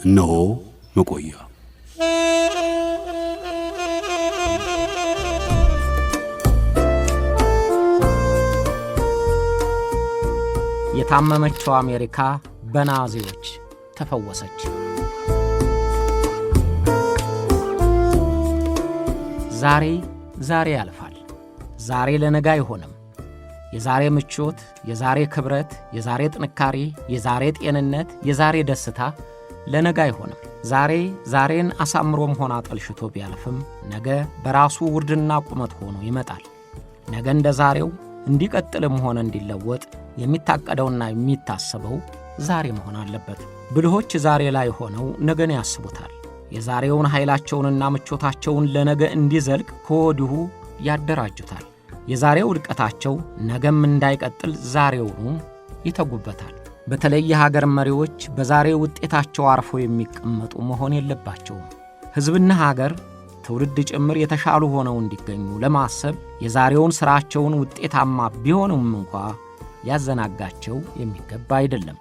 እነሆ መቆያ የታመመችው አሜሪካ በናዚዎች ተፈወሰች። ዛሬ ያልፋል። ዛሬ ለነገ አይሆንም። የዛሬ ምቾት፣ የዛሬ ክብረት፣ የዛሬ ጥንካሬ፣ የዛሬ ጤንነት፣ የዛሬ ደስታ ለነገ አይሆንም። ዛሬን አሳምሮም ሆነ አጠልሽቶ ቢያልፍም ነገ በራሱ ውርድና ቁመት ሆኖ ይመጣል። ነገ እንደ ዛሬው እንዲቀጥልም ሆነ እንዲለወጥ የሚታቀደውና የሚታሰበው ዛሬ መሆን አለበት። ብልሆች ዛሬ ላይ ሆነው ነገን ያስቡታል። የዛሬውን ኃይላቸውንና ምቾታቸውን ለነገ እንዲዘልቅ ከወዲሁ ያደራጁታል። የዛሬው ውድቀታቸው ነገም እንዳይቀጥል ዛሬውኑ ይተጉበታል። በተለይ የሀገር መሪዎች በዛሬ ውጤታቸው አርፈው የሚቀመጡ መሆን የለባቸውም። ሕዝብና ሀገር ትውልድ ጭምር የተሻሉ ሆነው እንዲገኙ ለማሰብ የዛሬውን ሥራቸውን ውጤታማ ቢሆንም እንኳ ያዘናጋቸው የሚገባ አይደለም።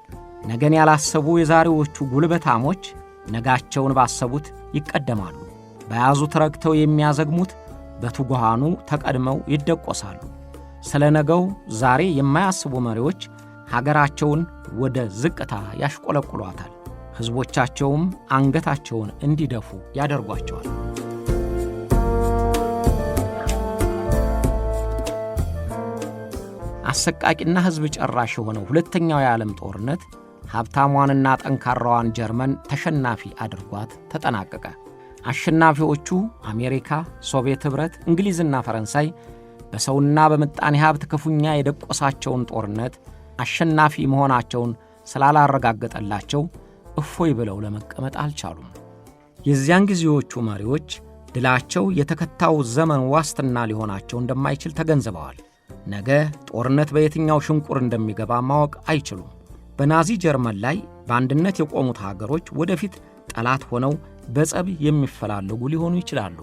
ነገን ያላሰቡ የዛሬዎቹ ጉልበታሞች ነጋቸውን ባሰቡት ይቀደማሉ። በያዙት ረግተው የሚያዘግሙት በትጉሃኑ ተቀድመው ይደቆሳሉ። ስለ ነገው ዛሬ የማያስቡ መሪዎች ሀገራቸውን ወደ ዝቅታ ያሽቆለቁሏታል። ሕዝቦቻቸውም አንገታቸውን እንዲደፉ ያደርጓቸዋል። አሰቃቂና ሕዝብ ጨራሽ የሆነው ሁለተኛው የዓለም ጦርነት ሀብታሟንና ጠንካራዋን ጀርመን ተሸናፊ አድርጓት ተጠናቀቀ። አሸናፊዎቹ አሜሪካ፣ ሶቪየት ኅብረት፣ እንግሊዝና ፈረንሳይ በሰውና በምጣኔ ሀብት ክፉኛ የደቆሳቸውን ጦርነት አሸናፊ መሆናቸውን ስላላረጋገጠላቸው እፎይ ብለው ለመቀመጥ አልቻሉም። የዚያን ጊዜዎቹ መሪዎች ድላቸው የተከታው ዘመን ዋስትና ሊሆናቸው እንደማይችል ተገንዝበዋል። ነገ ጦርነት በየትኛው ሽንቁር እንደሚገባ ማወቅ አይችሉም። በናዚ ጀርመን ላይ በአንድነት የቆሙት ሀገሮች ወደፊት ጠላት ሆነው በጸብ የሚፈላለጉ ሊሆኑ ይችላሉ።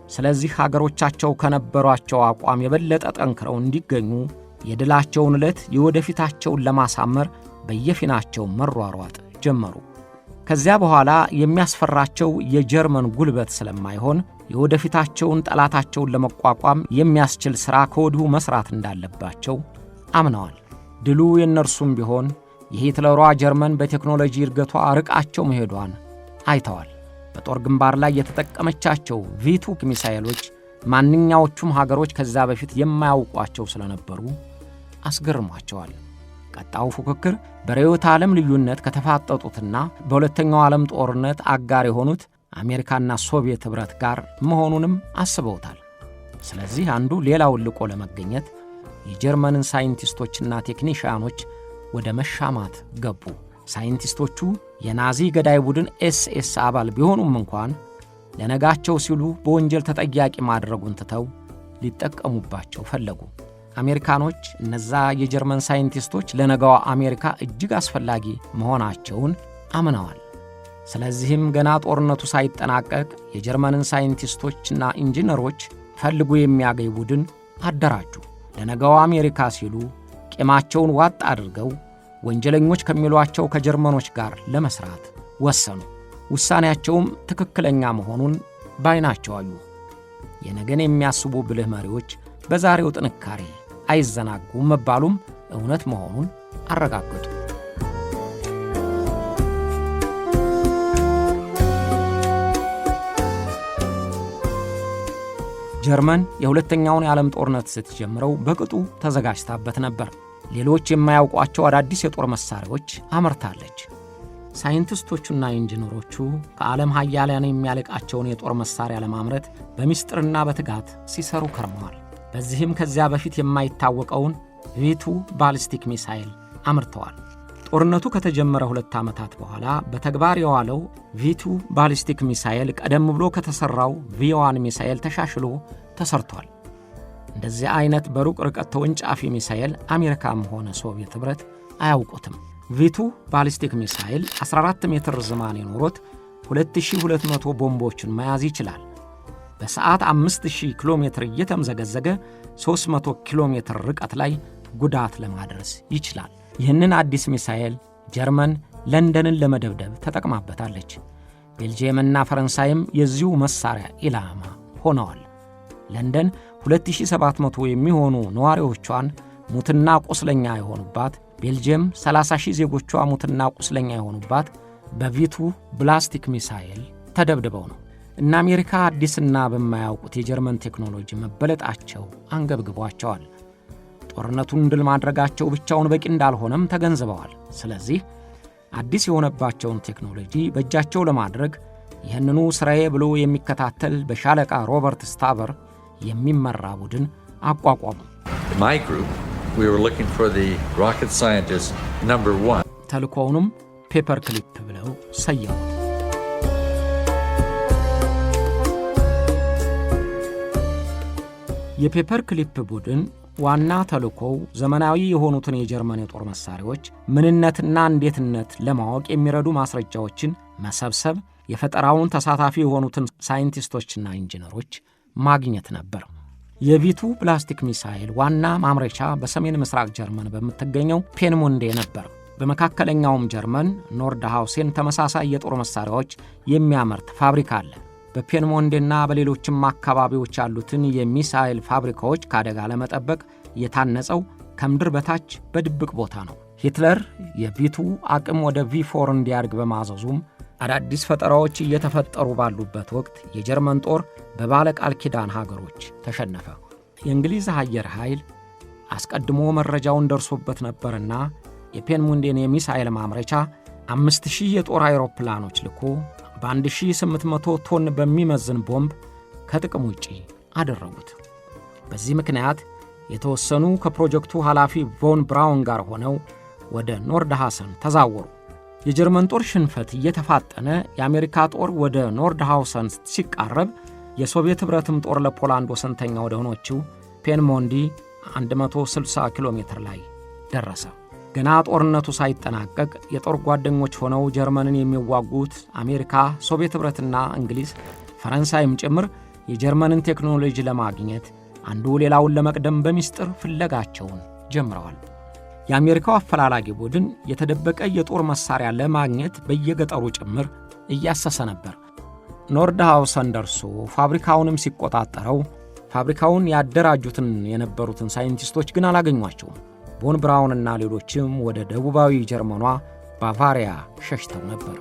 ስለዚህ ሀገሮቻቸው ከነበሯቸው አቋም የበለጠ ጠንክረው እንዲገኙ የድላቸውን ዕለት የወደፊታቸውን ለማሳመር በየፊናቸው መሯሯጥ ጀመሩ። ከዚያ በኋላ የሚያስፈራቸው የጀርመን ጉልበት ስለማይሆን የወደፊታቸውን ጠላታቸውን ለመቋቋም የሚያስችል ሥራ ከወዲሁ መሥራት እንዳለባቸው አምነዋል። ድሉ የእነርሱም ቢሆን የሂትለሯ ጀርመን በቴክኖሎጂ እድገቷ ርቃቸው መሄዷን አይተዋል። በጦር ግንባር ላይ የተጠቀመቻቸው ቪቱ ሚሳኤሎች ማንኛዎቹም ሀገሮች ከዛ በፊት የማያውቋቸው ስለነበሩ አስገርሟቸዋል። ቀጣዩ ፉክክር በርዕዮተ ዓለም ልዩነት ከተፋጠጡትና በሁለተኛው ዓለም ጦርነት አጋር የሆኑት አሜሪካና ሶቪየት ኅብረት ጋር መሆኑንም አስበውታል። ስለዚህ አንዱ ሌላውን ልቆ ለመገኘት የጀርመንን ሳይንቲስቶችና ቴክኒሽያኖች ወደ መሻማት ገቡ። ሳይንቲስቶቹ የናዚ ገዳይ ቡድን ኤስኤስ አባል ቢሆኑም እንኳን ለነጋቸው ሲሉ በወንጀል ተጠያቂ ማድረጉን ትተው ሊጠቀሙባቸው ፈለጉ። አሜሪካኖች እነዛ የጀርመን ሳይንቲስቶች ለነጋዋ አሜሪካ እጅግ አስፈላጊ መሆናቸውን አምነዋል። ስለዚህም ገና ጦርነቱ ሳይጠናቀቅ የጀርመንን ሳይንቲስቶችና ኢንጂነሮች ፈልጎ የሚያገኝ ቡድን አደራጁ። ለነጋዋ አሜሪካ ሲሉ ቂማቸውን ዋጥ አድርገው ወንጀለኞች ከሚሏቸው ከጀርመኖች ጋር ለመስራት ወሰኑ። ውሳኔያቸውም ትክክለኛ መሆኑን ባይናቸው አዩ። የነገን የሚያስቡ ብልህ መሪዎች በዛሬው ጥንካሬ አይዘናጉም መባሉም እውነት መሆኑን አረጋገጡ። ጀርመን የሁለተኛውን የዓለም ጦርነት ስትጀምረው በቅጡ ተዘጋጅታበት ነበር። ሌሎች የማያውቋቸው አዳዲስ የጦር መሳሪያዎች አመርታለች። ሳይንቲስቶቹና ኢንጂነሮቹ ከዓለም ኃያላን የሚያልቃቸውን የጦር መሳሪያ ለማምረት በሚስጥርና በትጋት ሲሰሩ ከርመዋል። በዚህም ከዚያ በፊት የማይታወቀውን ቪቱ ባሊስቲክ ሚሳኤል አምርተዋል። ጦርነቱ ከተጀመረ 2 ዓመታት በኋላ በተግባር የዋለው ቪቱ ባሊስቲክ ሚሳኤል ቀደም ብሎ ከተሰራው ቪ1 ሚሳኤል ተሻሽሎ ተሰርቷል። እንደዚህ አይነት በሩቅ ርቀት ተወንጫፊ ሚሳኤል አሜሪካም ሆነ ሶቪየት ኅብረት አያውቁትም። ቪቱ ባሊስቲክ ሚሳኤል 14 ሜትር ርዝማኔ ኖሮት 2200 ቦምቦችን መያዝ ይችላል። በሰዓት 5000 ኪሎ ሜትር እየተምዘገዘገ 300 ኪሎ ሜትር ርቀት ላይ ጉዳት ለማድረስ ይችላል። ይህንን አዲስ ሚሳኤል ጀርመን ለንደንን ለመደብደብ ተጠቅማበታለች። ቤልጂየምና ፈረንሳይም የዚሁ መሳሪያ ኢላማ ሆነዋል። ለንደን 2700 የሚሆኑ ነዋሪዎቿን ሙትና ቁስለኛ የሆኑባት፣ ቤልጂየም 30,000 ዜጎቿ ሙትና ቁስለኛ የሆኑባት በቪቱ ብላስቲክ ሚሳኤል ተደብድበው ነው። እነ አሜሪካ አዲስና በማያውቁት የጀርመን ቴክኖሎጂ መበለጣቸው አንገብግቧቸዋል። ጦርነቱን ድል ማድረጋቸው ብቻውን በቂ እንዳልሆነም ተገንዝበዋል። ስለዚህ አዲስ የሆነባቸውን ቴክኖሎጂ በእጃቸው ለማድረግ ይህንኑ ስራዬ ብሎ የሚከታተል በሻለቃ ሮበርት ስታቨር የሚመራ ቡድን አቋቋሙ። My group, we were looking for the rocket scientist number 1. ተልእኮውንም ፔፐር ክሊፕ ብለው ሰየሙት። የፔፐር ክሊፕ ቡድን ዋና ተልእኮው ዘመናዊ የሆኑትን የጀርመን የጦር መሳሪያዎች ምንነትና እንዴትነት ለማወቅ የሚረዱ ማስረጃዎችን መሰብሰብ፣ የፈጠራውን ተሳታፊ የሆኑትን ሳይንቲስቶችና ኢንጂነሮች ማግኘት ነበር። የቪቱ ፕላስቲክ ሚሳኤል ዋና ማምረቻ በሰሜን ምስራቅ ጀርመን በምትገኘው ፔንሞንዴ ነበር። በመካከለኛውም ጀርመን ኖርድሃውሴን ተመሳሳይ የጦር መሳሪያዎች የሚያመርት ፋብሪካ አለ። በፔንሞንዴና በሌሎችም አካባቢዎች ያሉትን የሚሳኤል ፋብሪካዎች ከአደጋ ለመጠበቅ የታነጸው ከምድር በታች በድብቅ ቦታ ነው። ሂትለር የቪቱ አቅም ወደ ቪ4 እንዲያድግ በማዘዙም አዳዲስ ፈጠራዎች እየተፈጠሩ ባሉበት ወቅት የጀርመን ጦር በባለ ቃል ኪዳን ሀገሮች ተሸነፈ። የእንግሊዝ አየር ኃይል አስቀድሞ መረጃውን ደርሶበት ነበርና የፔንሞንዴን የሚሳኤል ማምረቻ 5000 የጦር አይሮፕላኖች ልኮ በ1800 ቶን በሚመዝን ቦምብ ከጥቅም ውጪ አደረጉት። በዚህ ምክንያት የተወሰኑ ከፕሮጀክቱ ኃላፊ ቮን ብራውን ጋር ሆነው ወደ ኖርድሃውሰን ተዛወሩ። የጀርመን ጦር ሽንፈት እየተፋጠነ የአሜሪካ ጦር ወደ ኖርድሃውሰን ሲቃረብ የሶቪየት ኅብረትም ጦር ለፖላንድ ወሰንተኛ ወደ ሆነችው ፔንሞንዲ 160 ኪሎ ሜትር ላይ ደረሰ። ገና ጦርነቱ ሳይጠናቀቅ የጦር ጓደኞች ሆነው ጀርመንን የሚዋጉት አሜሪካ፣ ሶቪየት ኅብረትና እንግሊዝ፣ ፈረንሳይም ጭምር የጀርመንን ቴክኖሎጂ ለማግኘት አንዱ ሌላውን ለመቅደም በሚስጥር ፍለጋቸውን ጀምረዋል። የአሜሪካው አፈላላጊ ቡድን የተደበቀ የጦር መሳሪያ ለማግኘት በየገጠሩ ጭምር እያሰሰ ነበር። ኖርድሃውሰን ደርሶ ፋብሪካውንም ሲቆጣጠረው ፋብሪካውን ያደራጁትን የነበሩትን ሳይንቲስቶች ግን አላገኟቸውም። ቮን ብራውንና ሌሎችም ወደ ደቡባዊ ጀርመኗ ባቫሪያ ሸሽተው ነበር።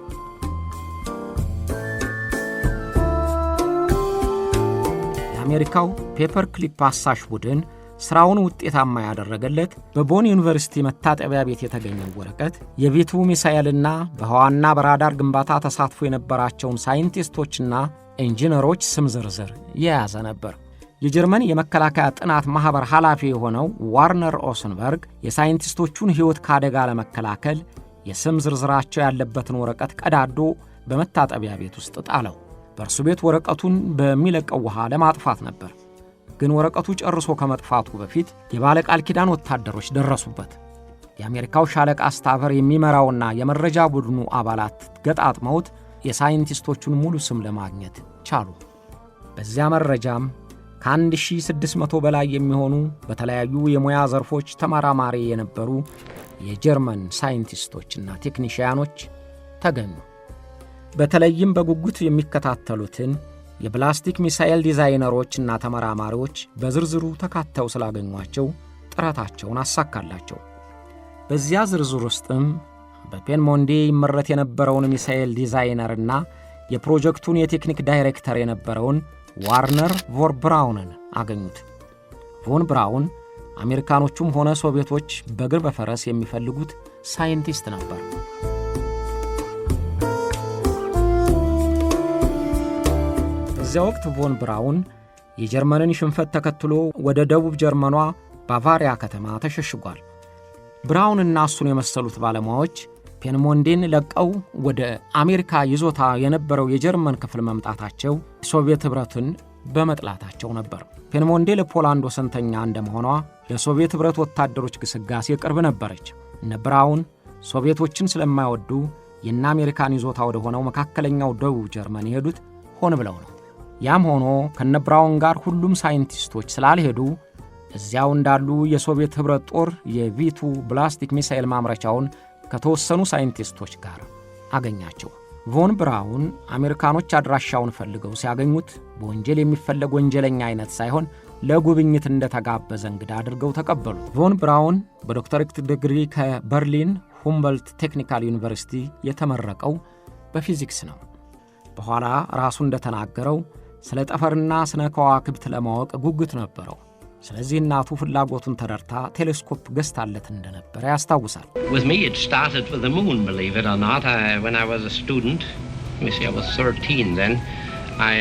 የአሜሪካው ፔፐር ክሊፕ አሳሽ ቡድን ሥራውን ውጤታማ ያደረገለት በቦን ዩኒቨርሲቲ መታጠቢያ ቤት የተገኘው ወረቀት የቪቱ ሚሳኤልና በህዋና በራዳር ግንባታ ተሳትፎ የነበራቸውን ሳይንቲስቶችና ኢንጂነሮች ስም ዝርዝር የያዘ ነበር። የጀርመን የመከላከያ ጥናት ማኅበር ኃላፊ የሆነው ዋርነር ኦሰንበርግ የሳይንቲስቶቹን ሕይወት ከአደጋ ለመከላከል የስም ዝርዝራቸው ያለበትን ወረቀት ቀዳዶ በመታጠቢያ ቤት ውስጥ ጣለው። በእርሱ ቤት ወረቀቱን በሚለቀው ውሃ ለማጥፋት ነበር። ግን ወረቀቱ ጨርሶ ከመጥፋቱ በፊት የባለ ቃል ኪዳን ወታደሮች ደረሱበት። የአሜሪካው ሻለቃ ስታቨር የሚመራውና የመረጃ ቡድኑ አባላት ገጣጥመውት የሳይንቲስቶቹን ሙሉ ስም ለማግኘት ቻሉ። በዚያ መረጃም ከ1600 በላይ የሚሆኑ በተለያዩ የሙያ ዘርፎች ተመራማሪ የነበሩ የጀርመን ሳይንቲስቶችና ቴክኒሽያኖች ተገኙ። በተለይም በጉጉት የሚከታተሉትን የፕላስቲክ ሚሳኤል ዲዛይነሮችና ተመራማሪዎች በዝርዝሩ ተካተው ስላገኟቸው ጥረታቸውን አሳካላቸው። በዚያ ዝርዝር ውስጥም በፔንሞንዴ ይመረት የነበረውን ሚሳኤል ዲዛይነርና የፕሮጀክቱን የቴክኒክ ዳይሬክተር የነበረውን ዋርነር ቮን ብራውንን አገኙት። ቮን ብራውን አሜሪካኖቹም ሆነ ሶቪየቶች በእግር በፈረስ የሚፈልጉት ሳይንቲስት ነበር። በዚያ ወቅት ቮን ብራውን የጀርመንን ሽንፈት ተከትሎ ወደ ደቡብ ጀርመኗ ባቫሪያ ከተማ ተሸሽጓል። ብራውንና እሱን የመሰሉት ባለሙያዎች ፔንሞንዴን ለቀው ወደ አሜሪካ ይዞታ የነበረው የጀርመን ክፍል መምጣታቸው ሶቪየት ኅብረትን በመጥላታቸው ነበር። ፔንሞንዴ ለፖላንድ ወሰንተኛ እንደመሆኗ ለሶቪየት ኅብረት ወታደሮች ግስጋሴ ቅርብ ነበረች። እነ ብራውን ሶቪየቶችን ስለማይወዱ የእነ አሜሪካን ይዞታ ወደ ሆነው መካከለኛው ደቡብ ጀርመን የሄዱት ሆን ብለው ነው። ያም ሆኖ ከነ ብራውን ጋር ሁሉም ሳይንቲስቶች ስላልሄዱ እዚያው እንዳሉ የሶቪየት ኅብረት ጦር የቪቱ ብላስቲክ ሚሳኤል ማምረቻውን ከተወሰኑ ሳይንቲስቶች ጋር አገኛቸው። ቮን ብራውን አሜሪካኖች አድራሻውን ፈልገው ሲያገኙት በወንጀል የሚፈለግ ወንጀለኛ አይነት ሳይሆን ለጉብኝት እንደተጋበዘ እንግዳ አድርገው ተቀበሉት። ቮን ብራውን በዶክተሬት ዲግሪ ከበርሊን ሁምቦልት ቴክኒካል ዩኒቨርሲቲ የተመረቀው በፊዚክስ ነው። በኋላ ራሱ እንደተናገረው ስለ ጠፈርና ስነ ከዋክብት ለማወቅ ጉጉት ነበረው። ስለዚህ እናቱ ፍላጎቱን ተረድታ ቴሌስኮፕ ገዝታለት እንደነበረ ያስታውሳል። With me it started with the moon, believe it or not. When I was a student, I was 13 then, I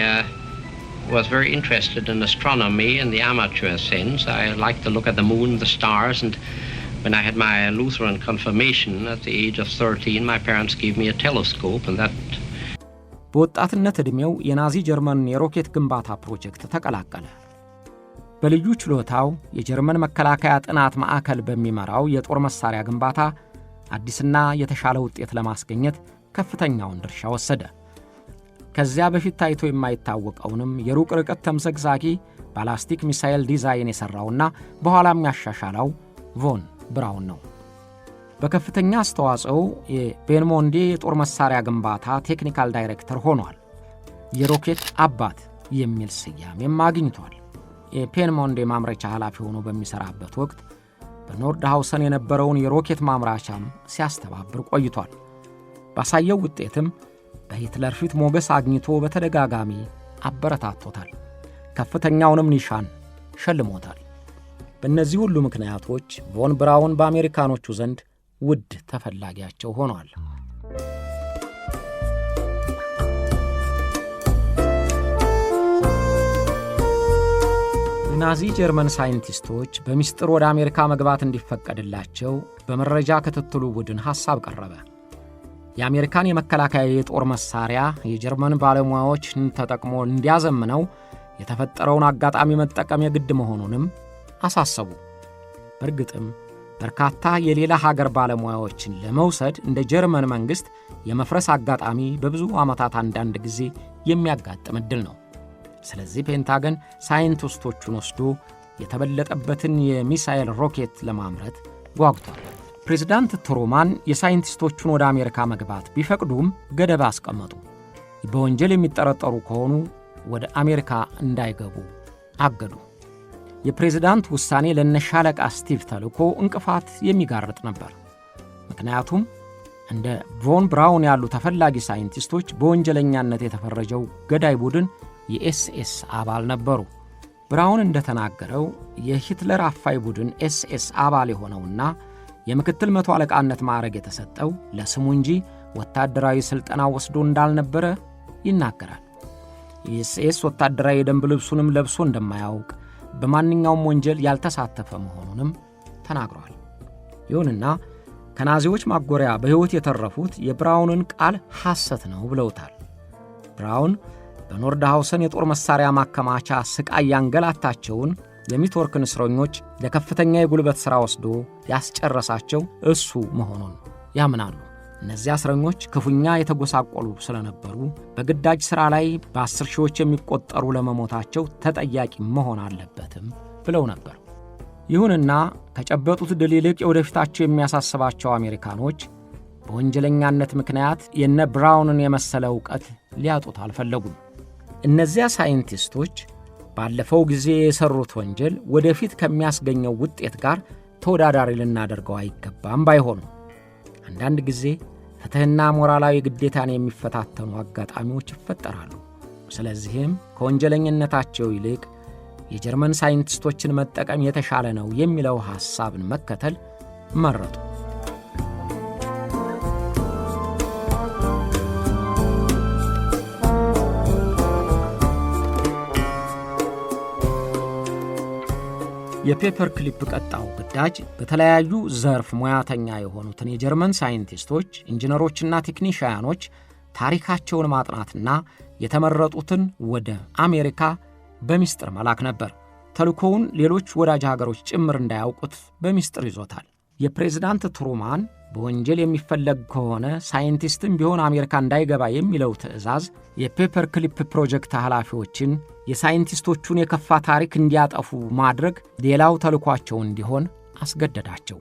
was very interested in astronomy in the amateur sense. I liked to look at the moon, the stars, and when I had my Lutheran confirmation at the age of 13, my parents gave me a telescope, and that በወጣትነት ዕድሜው የናዚ ጀርመን የሮኬት ግንባታ ፕሮጀክት ተቀላቀለ። በልዩ ችሎታው የጀርመን መከላከያ ጥናት ማዕከል በሚመራው የጦር መሳሪያ ግንባታ አዲስና የተሻለ ውጤት ለማስገኘት ከፍተኛውን ድርሻ ወሰደ። ከዚያ በፊት ታይቶ የማይታወቀውንም የሩቅ ርቀት ተምዘግዛጊ ባላስቲክ ሚሳኤል ዲዛይን የሠራውና በኋላም ያሻሻለው ቮን ብራውን ነው። በከፍተኛ አስተዋጽኦ የቤንሞንዴ የጦር መሳሪያ ግንባታ ቴክኒካል ዳይሬክተር ሆኗል። የሮኬት አባት የሚል ስያሜም አግኝቷል። የፔንሞንዴ ማምረቻ ኃላፊ ሆኖ በሚሰራበት ወቅት በኖርድሃውሰን የነበረውን የሮኬት ማምራቻም ሲያስተባብር ቆይቷል። ባሳየው ውጤትም በሂትለር ፊት ሞገስ አግኝቶ በተደጋጋሚ አበረታቶታል። ከፍተኛውንም ኒሻን ሸልሞታል። በእነዚህ ሁሉ ምክንያቶች ቮን ብራውን በአሜሪካኖቹ ዘንድ ውድ ተፈላጊያቸው ሆኗል። ናዚ ጀርመን ሳይንቲስቶች በሚስጥር ወደ አሜሪካ መግባት እንዲፈቀድላቸው በመረጃ ክትትሉ ቡድን ሐሳብ ቀረበ። የአሜሪካን የመከላከያ የጦር መሳሪያ የጀርመን ባለሙያዎችን ተጠቅሞ እንዲያዘምነው የተፈጠረውን አጋጣሚ መጠቀም የግድ መሆኑንም አሳሰቡ። በእርግጥም በርካታ የሌላ ሀገር ባለሙያዎችን ለመውሰድ እንደ ጀርመን መንግሥት የመፍረስ አጋጣሚ በብዙ ዓመታት አንዳንድ ጊዜ የሚያጋጥም ዕድል ነው። ስለዚህ ፔንታገን ሳይንቲስቶቹን ወስዶ የተበለጠበትን የሚሳኤል ሮኬት ለማምረት ጓጉቷል። ፕሬዝዳንት ትሩማን የሳይንቲስቶቹን ወደ አሜሪካ መግባት ቢፈቅዱም ገደብ አስቀመጡ። በወንጀል የሚጠረጠሩ ከሆኑ ወደ አሜሪካ እንዳይገቡ አገዱ። የፕሬዝዳንት ውሳኔ ለነሻለቃ ስቲቭ ተልኮ እንቅፋት የሚጋርጥ ነበር። ምክንያቱም እንደ ቮን ብራውን ያሉ ተፈላጊ ሳይንቲስቶች በወንጀለኛነት የተፈረጀው ገዳይ ቡድን የኤስኤስ አባል ነበሩ። ብራውን እንደተናገረው የሂትለር አፋይ ቡድን ኤስኤስ አባል የሆነውና የምክትል መቶ አለቃነት ማዕረግ የተሰጠው ለስሙ እንጂ ወታደራዊ ሥልጠና ወስዶ እንዳልነበረ ይናገራል። የኤስኤስ ወታደራዊ የደንብ ልብሱንም ለብሶ እንደማያውቅ በማንኛውም ወንጀል ያልተሳተፈ መሆኑንም ተናግሯል። ይሁንና ከናዚዎች ማጎሪያ በሕይወት የተረፉት የብራውንን ቃል ሐሰት ነው ብለውታል። ብራውን በኖርድሃውሰን የጦር መሳሪያ ማከማቻ ስቃይ ያንገላታቸውን የሚትወርክን እስረኞች ለከፍተኛ የጉልበት ሥራ ወስዶ ያስጨረሳቸው እሱ መሆኑን ያምናሉ። እነዚያ እስረኞች ክፉኛ የተጎሳቆሉ ስለነበሩ በግዳጅ ሥራ ላይ በ10 ሺዎች የሚቆጠሩ ለመሞታቸው ተጠያቂ መሆን አለበትም ብለው ነበር። ይሁንና ከጨበጡት ድል ይልቅ የወደፊታቸው የሚያሳስባቸው አሜሪካኖች በወንጀለኛነት ምክንያት የነ ብራውንን የመሰለ ዕውቀት ሊያጡት አልፈለጉም። እነዚያ ሳይንቲስቶች ባለፈው ጊዜ የሰሩት ወንጀል ወደፊት ከሚያስገኘው ውጤት ጋር ተወዳዳሪ ልናደርገው አይገባም ባይሆኑ አንዳንድ ጊዜ ፍትሕና ሞራላዊ ግዴታን የሚፈታተኑ አጋጣሚዎች ይፈጠራሉ። ስለዚህም ከወንጀለኝነታቸው ይልቅ የጀርመን ሳይንቲስቶችን መጠቀም የተሻለ ነው የሚለው ሐሳብን መከተል መረጡ። የፔፐር ክሊፕ ቀጣው ግዳጅ በተለያዩ ዘርፍ ሙያተኛ የሆኑትን የጀርመን ሳይንቲስቶች፣ ኢንጂነሮችና ቴክኒሽያኖች ታሪካቸውን ማጥናትና የተመረጡትን ወደ አሜሪካ በሚስጥር መላክ ነበር። ተልኮውን ሌሎች ወዳጅ ሀገሮች ጭምር እንዳያውቁት በሚስጥር ይዞታል። የፕሬዝዳንት ትሩማን በወንጀል የሚፈለግ ከሆነ ሳይንቲስትም ቢሆን አሜሪካ እንዳይገባ የሚለው ትዕዛዝ የፔፐር ክሊፕ ፕሮጀክት ኃላፊዎችን የሳይንቲስቶቹን የከፋ ታሪክ እንዲያጠፉ ማድረግ ሌላው ተልኳቸው እንዲሆን አስገደዳቸው።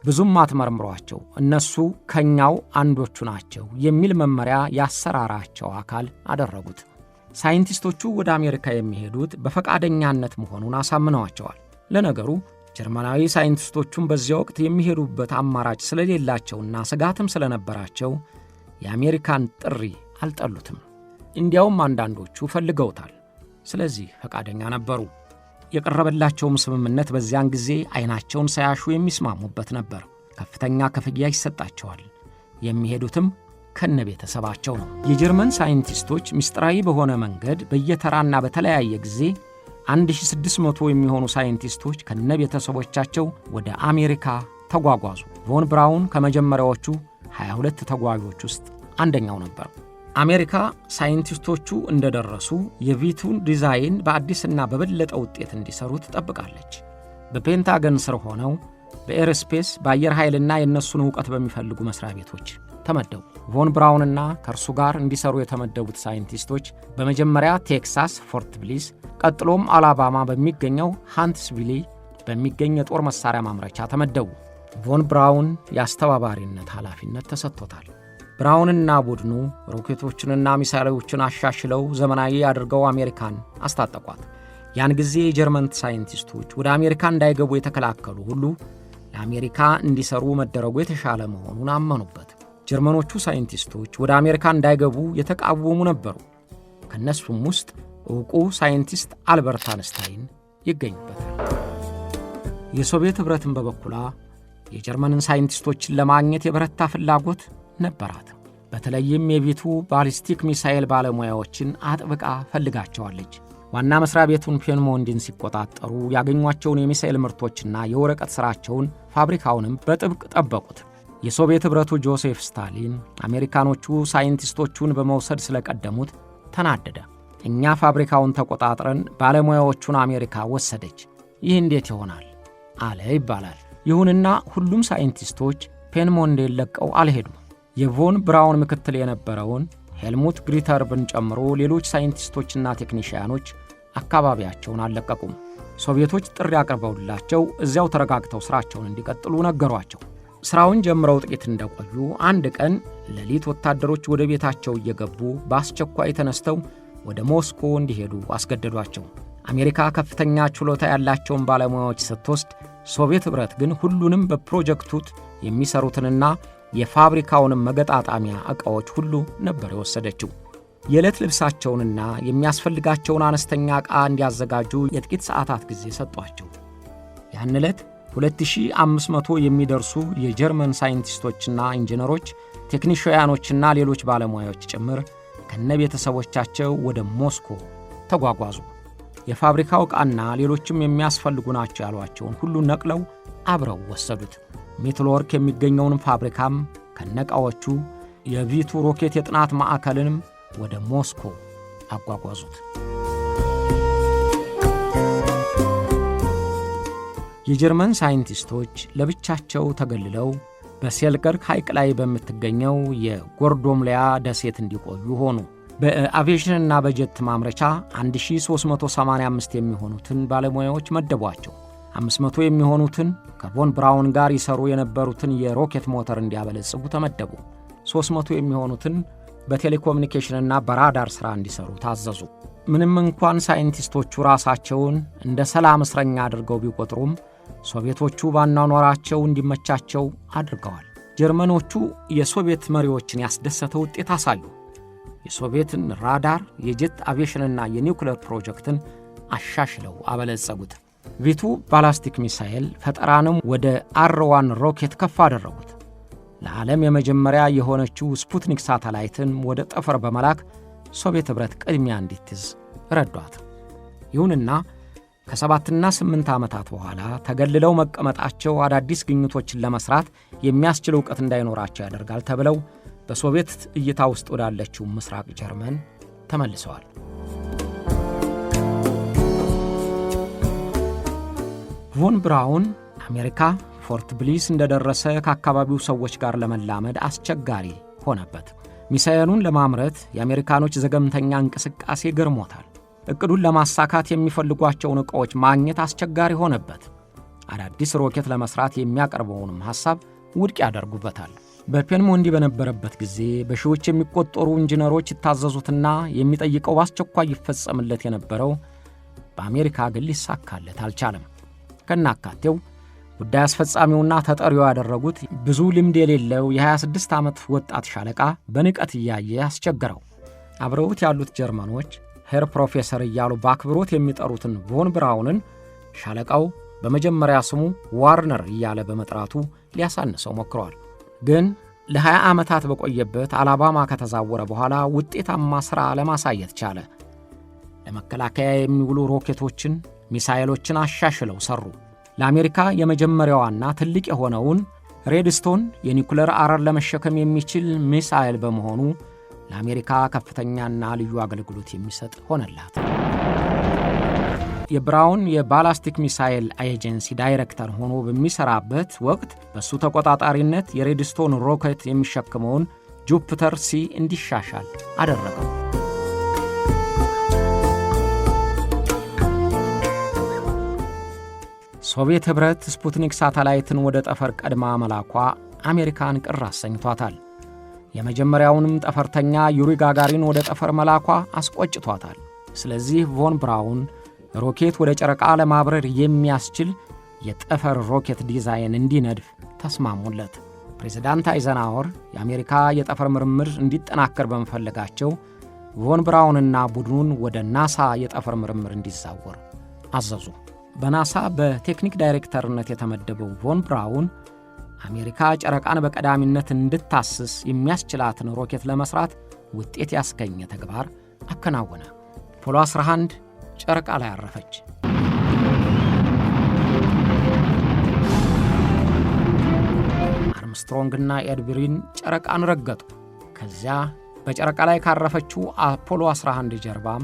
ብዙም አትመርምሯቸው፣ እነሱ ከኛው አንዶቹ ናቸው የሚል መመሪያ ያሰራራቸው አካል አደረጉት። ሳይንቲስቶቹ ወደ አሜሪካ የሚሄዱት በፈቃደኛነት መሆኑን አሳምነዋቸዋል። ለነገሩ ጀርመናዊ ሳይንቲስቶቹም በዚያ ወቅት የሚሄዱበት አማራጭ ስለሌላቸውና ስጋትም ስለነበራቸው የአሜሪካን ጥሪ አልጠሉትም። እንዲያውም አንዳንዶቹ ፈልገውታል። ስለዚህ ፈቃደኛ ነበሩ። የቀረበላቸውም ስምምነት በዚያን ጊዜ ዓይናቸውን ሳያሹ የሚስማሙበት ነበር። ከፍተኛ ክፍያ ይሰጣቸዋል። የሚሄዱትም ከነ ቤተሰባቸው ነው። የጀርመን ሳይንቲስቶች ምስጢራዊ በሆነ መንገድ በየተራና በተለያየ ጊዜ 1600 የሚሆኑ ሳይንቲስቶች ከነ ቤተሰቦቻቸው ወደ አሜሪካ ተጓጓዙ። ቮን ብራውን ከመጀመሪያዎቹ 22 ተጓዦች ውስጥ አንደኛው ነበር። አሜሪካ ሳይንቲስቶቹ እንደደረሱ የቪቱን ዲዛይን በአዲስና በበለጠ ውጤት እንዲሰሩ ትጠብቃለች። በፔንታገን ስር ሆነው በኤርስፔስ በአየር ኃይልና የእነሱን ዕውቀት በሚፈልጉ መስሪያ ቤቶች ተመደቡ። ቮን ብራውንና ከእርሱ ጋር እንዲሰሩ የተመደቡት ሳይንቲስቶች በመጀመሪያ ቴክሳስ ፎርት ብሊስ፣ ቀጥሎም አላባማ በሚገኘው ሃንትስቪሊ በሚገኝ የጦር መሳሪያ ማምረቻ ተመደቡ። ቮን ብራውን የአስተባባሪነት ኃላፊነት ተሰጥቶታል። ብራውንና ቡድኑ ሮኬቶችንና ሚሳይሎችን አሻሽለው ዘመናዊ አድርገው አሜሪካን አስታጠቋት። ያን ጊዜ የጀርመን ሳይንቲስቶች ወደ አሜሪካ እንዳይገቡ የተከላከሉ ሁሉ ለአሜሪካ እንዲሰሩ መደረጉ የተሻለ መሆኑን አመኑበት። ጀርመኖቹ ሳይንቲስቶች ወደ አሜሪካ እንዳይገቡ የተቃወሙ ነበሩ። ከነሱም ውስጥ ዕውቁ ሳይንቲስት አልበርት አንስታይን ይገኙበታል። የሶቪየት ኅብረትን በበኩሏ የጀርመንን ሳይንቲስቶችን ለማግኘት የበረታ ፍላጎት ነበራት። በተለይም የቪቱ ባሊስቲክ ሚሳኤል ባለሙያዎችን አጥብቃ ፈልጋቸዋለች። ዋና መስሪያ ቤቱን ፔንሞንድን ሲቆጣጠሩ ያገኟቸውን የሚሳኤል ምርቶችና የወረቀት ሥራቸውን ፋብሪካውንም በጥብቅ ጠበቁት። የሶቪየት ኅብረቱ ጆሴፍ ስታሊን አሜሪካኖቹ ሳይንቲስቶቹን በመውሰድ ስለቀደሙት ተናደደ። እኛ ፋብሪካውን ተቆጣጥረን ባለሙያዎቹን አሜሪካ ወሰደች፣ ይህ እንዴት ይሆናል አለ ይባላል። ይሁንና ሁሉም ሳይንቲስቶች ፔንሞንድን ለቀው አልሄዱም። የቮን ብራውን ምክትል የነበረውን ሄልሙት ግሪተርብን ጨምሮ ሌሎች ሳይንቲስቶችና ቴክኒሽያኖች አካባቢያቸውን አልለቀቁም። ሶቪየቶች ጥሪ አቅርበውላቸው እዚያው ተረጋግተው ሥራቸውን እንዲቀጥሉ ነገሯቸው። ሥራውን ጀምረው ጥቂት እንደቆዩ አንድ ቀን ሌሊት ወታደሮች ወደ ቤታቸው እየገቡ በአስቸኳይ ተነስተው ወደ ሞስኮ እንዲሄዱ አስገደዷቸው። አሜሪካ ከፍተኛ ችሎታ ያላቸውን ባለሙያዎች ስትወስድ፣ ሶቪየት ኅብረት ግን ሁሉንም በፕሮጀክቱት የሚሰሩትንና የፋብሪካውንም መገጣጣሚያ ዕቃዎች ሁሉ ነበር የወሰደችው። የዕለት ልብሳቸውንና የሚያስፈልጋቸውን አነስተኛ ዕቃ እንዲያዘጋጁ የጥቂት ሰዓታት ጊዜ ሰጧቸው። ያን ዕለት 2500 የሚደርሱ የጀርመን ሳይንቲስቶችና ኢንጂነሮች፣ ቴክኒሽያኖችና ሌሎች ባለሙያዎች ጭምር ከነ ቤተሰቦቻቸው ወደ ሞስኮ ተጓጓዙ። የፋብሪካው ዕቃና ሌሎችም የሚያስፈልጉ ናቸው ያሏቸውን ሁሉ ነቅለው አብረው ወሰዱት። ሜትልወርክ የሚገኘውን ፋብሪካም ከነቃዎቹ የቪቱ ሮኬት የጥናት ማዕከልንም ወደ ሞስኮ አጓጓዙት። የጀርመን ሳይንቲስቶች ለብቻቸው ተገልለው በሴልገርክ ሐይቅ ላይ በምትገኘው የጎርዶምሊያ ደሴት እንዲቆዩ ሆኑ። በአቪዬሽንና በጀት ማምረቻ 1385 የሚሆኑትን ባለሙያዎች መደቧቸው። 500 የሚሆኑትን ከቮን ብራውን ጋር ይሰሩ የነበሩትን የሮኬት ሞተር እንዲያበለጽጉ ተመደቡ። 300 የሚሆኑትን በቴሌኮሙኒኬሽንና በራዳር ሥራ እንዲሰሩ ታዘዙ። ምንም እንኳን ሳይንቲስቶቹ ራሳቸውን እንደ ሰላም እስረኛ አድርገው ቢቆጥሩም ሶቪየቶቹ ባኗኗራቸው እንዲመቻቸው አድርገዋል። ጀርመኖቹ የሶቪየት መሪዎችን ያስደሰተ ውጤት አሳዩ። የሶቪየትን ራዳር፣ የጀት አቪዬሽንና የኒውክሌር ፕሮጀክትን አሻሽለው አበለጸጉት። ቪቱ ባላስቲክ ሚሳኤል ፈጠራንም ወደ አር1 ሮኬት ከፍ አደረጉት። ለዓለም የመጀመሪያ የሆነችው ስፑትኒክ ሳተላይትን ወደ ጠፈር በመላክ ሶቪየት ኅብረት ቅድሚያ እንዲትይዝ ረዷት። ይሁንና ከ7ና 8 ዓመታት በኋላ ተገልለው መቀመጣቸው አዳዲስ ግኝቶችን ለመሥራት የሚያስችል ዕውቀት እንዳይኖራቸው ያደርጋል ተብለው በሶቪየት እይታ ውስጥ ወዳለችው ምስራቅ ጀርመን ተመልሰዋል። ቮን ብራውን አሜሪካ ፎርት ብሊስ እንደደረሰ ከአካባቢው ሰዎች ጋር ለመላመድ አስቸጋሪ ሆነበት። ሚሳኤሉን ለማምረት የአሜሪካኖች ዘገምተኛ እንቅስቃሴ ገርሞታል። እቅዱን ለማሳካት የሚፈልጓቸውን ዕቃዎች ማግኘት አስቸጋሪ ሆነበት። አዳዲስ ሮኬት ለመስራት የሚያቀርበውንም ሐሳብ ውድቅ ያደርጉበታል። በፔንሞንዲ በነበረበት ጊዜ በሺዎች የሚቆጠሩ ኢንጂነሮች ይታዘዙትና የሚጠይቀው በአስቸኳይ ይፈጸምለት የነበረው በአሜሪካ ግን ሊሳካለት አልቻለም። ከናካቴው ጉዳይ አስፈጻሚውና ተጠሪው ያደረጉት ብዙ ልምድ የሌለው የ26 ዓመት ወጣት ሻለቃ በንቀት እያየ አስቸገረው። አብረውት ያሉት ጀርመኖች ሄር ፕሮፌሰር እያሉ በአክብሮት የሚጠሩትን ቮን ብራውንን ሻለቃው በመጀመሪያ ስሙ ዋርነር እያለ በመጥራቱ ሊያሳንሰው ሞክሯል። ግን ለ20 ዓመታት በቆየበት አላባማ ከተዛወረ በኋላ ውጤታማ ሥራ ለማሳየት ቻለ። ለመከላከያ የሚውሉ ሮኬቶችን፣ ሚሳኤሎችን አሻሽለው ሠሩ። ለአሜሪካ የመጀመሪያዋና ትልቅ የሆነውን ሬድስቶን የኒኩለር አረር ለመሸከም የሚችል ሚሳኤል በመሆኑ ለአሜሪካ ከፍተኛና ልዩ አገልግሎት የሚሰጥ ሆነላት። የብራውን የባላስቲክ ሚሳኤል ኤጀንሲ ዳይሬክተር ሆኖ በሚሰራበት ወቅት በሱ ተቆጣጣሪነት የሬድስቶን ሮኬት የሚሸከመውን ጁፒተር ሲ እንዲሻሻል አደረገው። ሶቪየት ኅብረት ስፑትኒክ ሳተላይትን ወደ ጠፈር ቀድማ መላኳ አሜሪካን ቅር አሰኝቷታል። የመጀመሪያውንም ጠፈርተኛ ዩሪ ጋጋሪን ወደ ጠፈር መላኳ አስቆጭቷታል። ስለዚህ ቮን ብራውን ሮኬት ወደ ጨረቃ ለማብረር የሚያስችል የጠፈር ሮኬት ዲዛይን እንዲነድፍ ተስማሙለት። ፕሬዝዳንት አይዘንሃወር የአሜሪካ የጠፈር ምርምር እንዲጠናከር በመፈለጋቸው ቮን ብራውንና ቡድኑን ወደ ናሳ የጠፈር ምርምር እንዲዛወር አዘዙ። በናሳ በቴክኒክ ዳይሬክተርነት የተመደበው ቮን ብራውን አሜሪካ ጨረቃን በቀዳሚነት እንድታስስ የሚያስችላትን ሮኬት ለመስራት ውጤት ያስገኘ ተግባር አከናወነ። ፖሎ 11 ጨረቃ ላይ አረፈች። አርምስትሮንግና ኤድብሪን ጨረቃን ረገጡ። ከዚያ በጨረቃ ላይ ካረፈችው አፖሎ 11 ጀርባም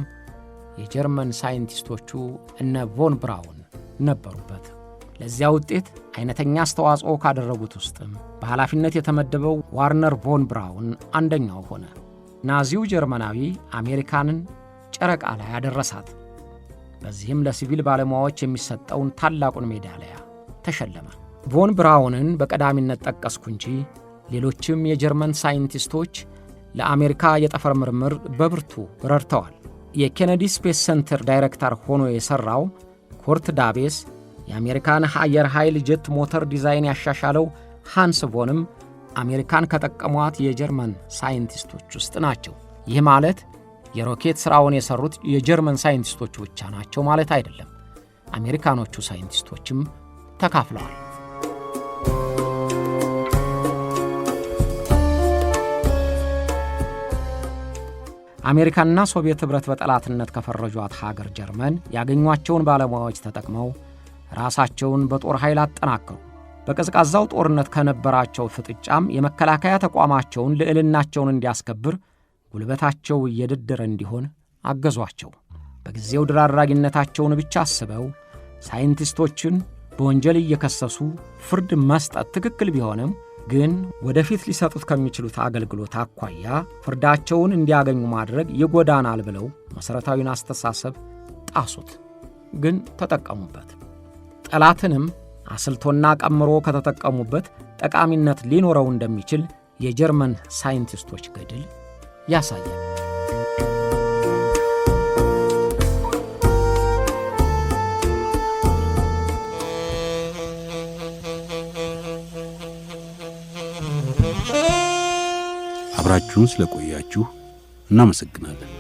የጀርመን ሳይንቲስቶቹ እነ ቮን ብራውን ነበሩበት። ለዚያ ውጤት አይነተኛ አስተዋጽኦ ካደረጉት ውስጥም በኃላፊነት የተመደበው ዋርነር ቮን ብራውን አንደኛው ሆነ። ናዚው ጀርመናዊ አሜሪካንን ጨረቃ ላይ አደረሳት። በዚህም ለሲቪል ባለሙያዎች የሚሰጠውን ታላቁን ሜዳሊያ ተሸለመ። ቮን ብራውንን በቀዳሚነት ጠቀስኩ እንጂ ሌሎችም የጀርመን ሳይንቲስቶች ለአሜሪካ የጠፈር ምርምር በብርቱ ረድተዋል። የኬኔዲ ስፔስ ሴንተር ዳይሬክተር ሆኖ የሠራው ኩርት ዳቤስ የአሜሪካን አየር ኃይል ጄት ሞተር ዲዛይን ያሻሻለው ሃንስ ቮንም አሜሪካን ከጠቀሟት የጀርመን ሳይንቲስቶች ውስጥ ናቸው። ይህ ማለት የሮኬት ሥራውን የሠሩት የጀርመን ሳይንቲስቶች ብቻ ናቸው ማለት አይደለም። አሜሪካኖቹ ሳይንቲስቶችም ተካፍለዋል። አሜሪካና ሶቪየት ኅብረት በጠላትነት ከፈረጇት ሀገር ጀርመን ያገኟቸውን ባለሙያዎች ተጠቅመው ራሳቸውን በጦር ኃይል አጠናከሩ። በቀዝቃዛው ጦርነት ከነበራቸው ፍጥጫም የመከላከያ ተቋማቸውን ልዕልናቸውን እንዲያስከብር ጉልበታቸው እየደደረ እንዲሆን አገዟቸው። በጊዜው ድል አድራጊነታቸውን ብቻ አስበው ሳይንቲስቶችን በወንጀል እየከሰሱ ፍርድ መስጠት ትክክል ቢሆንም ግን ወደፊት ሊሰጡት ከሚችሉት አገልግሎት አኳያ ፍርዳቸውን እንዲያገኙ ማድረግ ይጎዳናል ብለው መሠረታዊን አስተሳሰብ ጣሱት። ግን ተጠቀሙበት። ጠላትንም አስልቶና ቀምሮ ከተጠቀሙበት ጠቃሚነት ሊኖረው እንደሚችል የጀርመን ሳይንቲስቶች ገድል ያሳያል። አብራችሁን ስለቆያችሁ እናመሰግናለን።